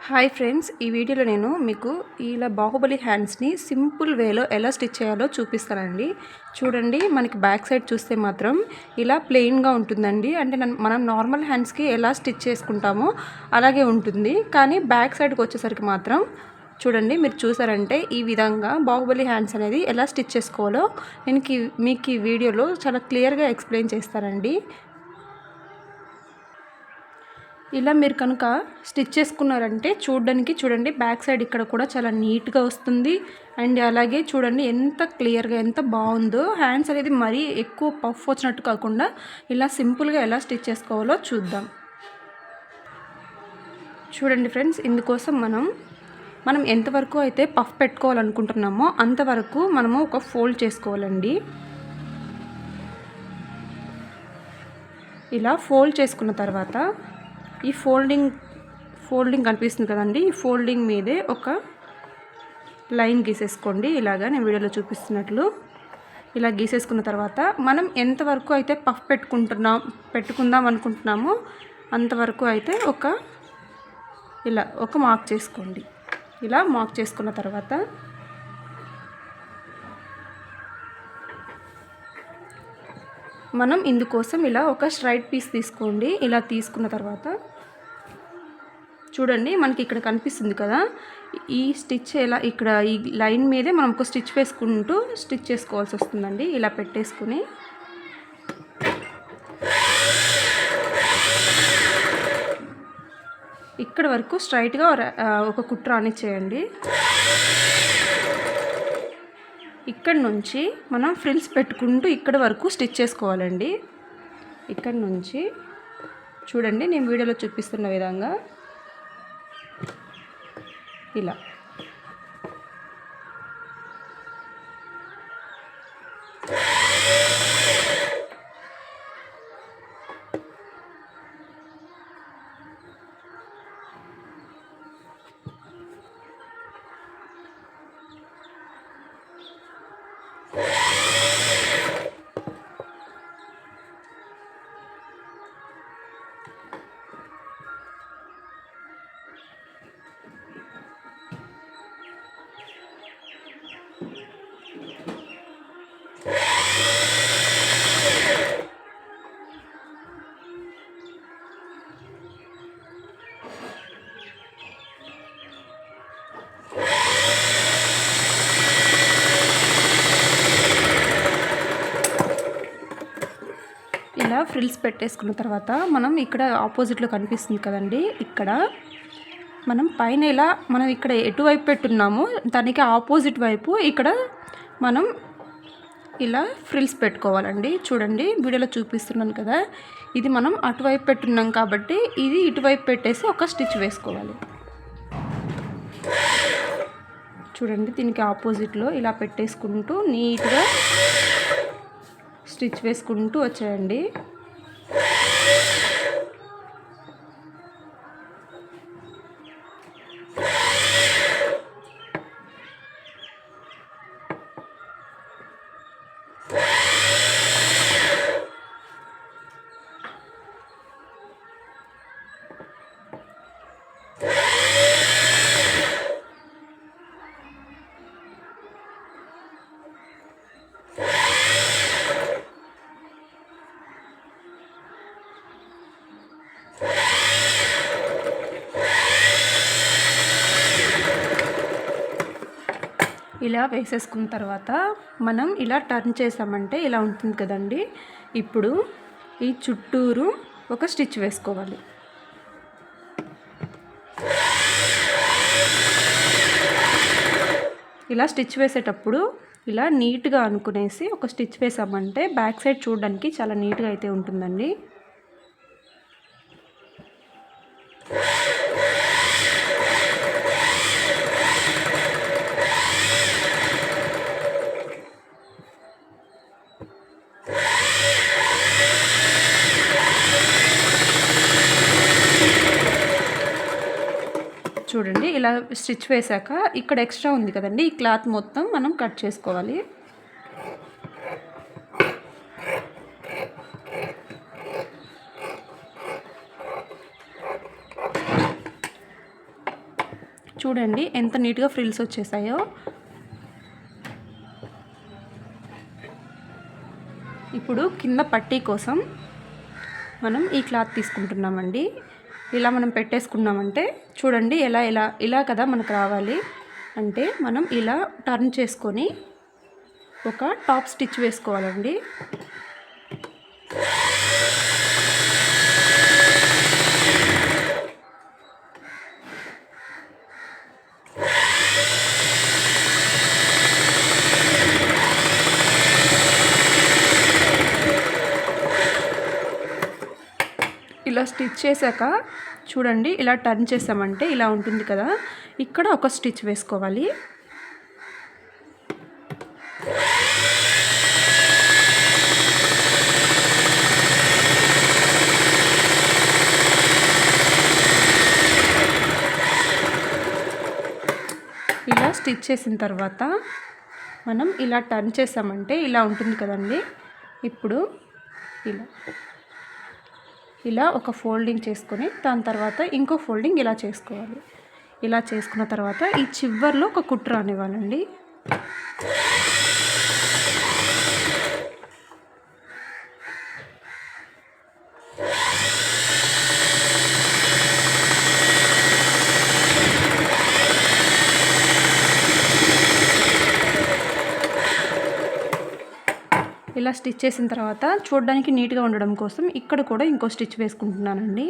Hi friends, ఈ వీడియోలో నేను మీకు ఇలా బాహుబలి హ్యాండ్స్ని సింపుల్ వేలో ఎలా స్టిచ్ చేయాలో చూపిస్తానండి. చూడండి, మనకి బ్యాక్ సైడ్ చూస్తే మాత్రం ఇలా ప్లెయిన్గా ఉంటుందండి. అంటే మనం నార్మల్ హ్యాండ్స్కి ఎలా స్టిచ్ చేసుకుంటామో అలాగే ఉంటుంది. కానీ బ్యాక్ సైడ్కి వచ్చేసరికి మాత్రం చూడండి, మీరు చూసారంటే ఈ విధంగా బాహుబలి హ్యాండ్స్ అనేది ఎలా స్టిచ్ చేసుకోవాలో నేను మీకు ఈ వీడియోలో చాలా క్లియర్గా ఎక్స్ప్లెయిన్ చేస్తానండి. ఇలా మీరు కనుక స్టిచ్ చేసుకున్నారంటే చూడండి బ్యాక్ సైడ్ ఇక్కడ కూడా చాలా నీట్గా వస్తుంది. అండ్ అలాగే చూడండి ఎంత క్లియర్గా ఎంత బాగుందో. హ్యాండ్స్ అనేది మరీ ఎక్కువ పఫ్ వచ్చినట్టు కాకుండా ఇలా సింపుల్గా ఎలా స్టిచ్ చేసుకోవాలో చూద్దాం. చూడండి ఫ్రెండ్స్, ఇందుకోసం మనం ఎంతవరకు అయితే పఫ్ పెట్టుకోవాలనుకుంటున్నామో అంతవరకు మనము ఒక ఫోల్డ్ చేసుకోవాలండి. ఇలా ఫోల్డ్ చేసుకున్న తర్వాత ఈ ఫోల్డింగ్ కనిపిస్తుంది కదండి, ఈ ఫోల్డింగ్ మీదే ఒక లైన్ గీసేసుకోండి. ఇలాగా నేను వీడియోలో చూపిస్తున్నట్లు ఇలా గీసేసుకున్న తర్వాత మనం ఎంతవరకు అయితే పఫ్ పెట్టుకుందాం అనుకుంటున్నామో అంతవరకు అయితే ఒక మార్క్ చేసుకోండి. ఇలా మార్క్ చేసుకున్న తర్వాత మనం ఇందుకోసం ఇలా ఒక స్ట్రైట్ పీస్ తీసుకోండి. ఇలా తీసుకున్న తర్వాత చూడండి, మనకి ఇక్కడ కనిపిస్తుంది కదా, ఈ స్టిచ్ ఇలా ఇక్కడ ఈ లైన్ మీదే మనం ఒక స్టిచ్ వేసుకుంటూ స్టిచ్ చేసుకోవాల్సి వస్తుందండి. ఇలా పెట్టేసుకుని ఇక్కడ వరకు స్ట్రైట్గా ఒక కుట్టు రానిచ్చేయండి. ఇక్కడ నుంచి మనం ఫ్రిల్స్ పెట్టుకుంటూ ఇక్కడ వరకు స్టిచ్ చేసుకోవాలండి. ఇక్కడ నుంచి చూడండి, నేను వీడియోలో చూపిస్తున్న విధంగా ఇలా ఇలా ఫ్రిల్స్ పెట్టేసుకున్న తర్వాత మనం ఇక్కడ ఆపోజిట్లో కనిపిస్తుంది కదండి, ఇక్కడ మనం ఇక్కడ ఎటువైపు పెట్టున్నామో దానికి ఆపోజిట్ వైపు ఇక్కడ మనం ఇలా ఫ్రిల్స్ పెట్టుకోవాలండి. చూడండి, వీడియోలో చూపిస్తున్నాను కదా, ఇది మనం అటువైపు పెట్టున్నాం కాబట్టి ఇది ఇటువైపు పెట్టేసి ఒక స్టిచ్ వేసుకోవాలి. చూడండి, దీనికి ఆపోజిట్లో ఇలా పెట్టేసుకుంటూ నీట్గా స్టిచ్ వేసుకుంటూ వచ్చేయండి. ఇలా వేసేసుకున్న తర్వాత మనం ఇలా టర్న్ చేసామంటే ఇలా ఉంటుంది కదండి. ఇప్పుడు ఈ చుట్టూరు ఒక స్టిచ్ వేసుకోవాలి. ఇలా స్టిచ్ వేసేటప్పుడు ఇలా నీట్గా అనుకునేసి ఒక స్టిచ్ వేసామంటే బ్యాక్ సైడ్ చూడడానికి చాలా నీట్గా అయితే ఉంటుందండి. చూడండి, ఇలా స్టిచ్ వేసాక ఇక్కడ ఎక్స్ట్రా ఉంది కదండి, ఈ క్లాత్ మొత్తం మనం కట్ చేసుకోవాలి. చూడండి ఎంత నీట్గా ఫ్రిల్స్ వచ్చేసాయో. ఇప్పుడు కింద పట్టీ కోసం మనం ఈ క్లాత్ తీసుకుంటున్నామండి. ఇలా మనం పెట్టేసుకున్నామంటే చూడండి ఇలా కదా మనకు రావాలి. అంటే మనం ఇలా టర్న్ చేసుకొని ఒక టాప్ స్టిచ్ వేసుకోవాలండి. ఇలా స్టిచ్ చేశాక చూడండి ఇలా టర్న్ చేసామంటే ఇలా ఉంటుంది కదా, ఇక్కడ ఒక స్టిచ్ వేసుకోవాలి. ఇలా స్టిచ్ చేసిన తర్వాత మనం ఇలా టర్న్ చేసామంటే ఇలా ఉంటుంది కదండి. ఇప్పుడు ఇలా ఒక ఫోల్డింగ్ చేసుకొని దాని తర్వాత ఇంకో ఫోల్డింగ్ ఇలా చేసుకోవాలి. ఇలా చేసుకున్న తర్వాత ఈ చివర్లో ఒక కుట్టు రానివ్వాలండి. ఇలా స్టిచ్ చేసిన తర్వాత చూడడానికి నీట్గా ఉండడం కోసం ఇక్కడ కూడా ఇంకో స్టిచ్ వేసుకుంటున్నానండి.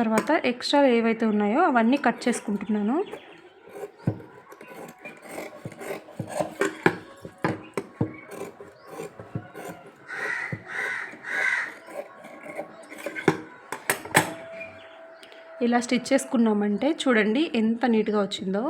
తర్వాత ఎక్స్ట్రా ఏవైతే ఉన్నాయో అవన్నీ కట్ చేసుకుంటున్నాను. ఇలా స్టిచ్ చేసుకున్నామంటే చూడండి ఎంత నీట్గా వచ్చిందో.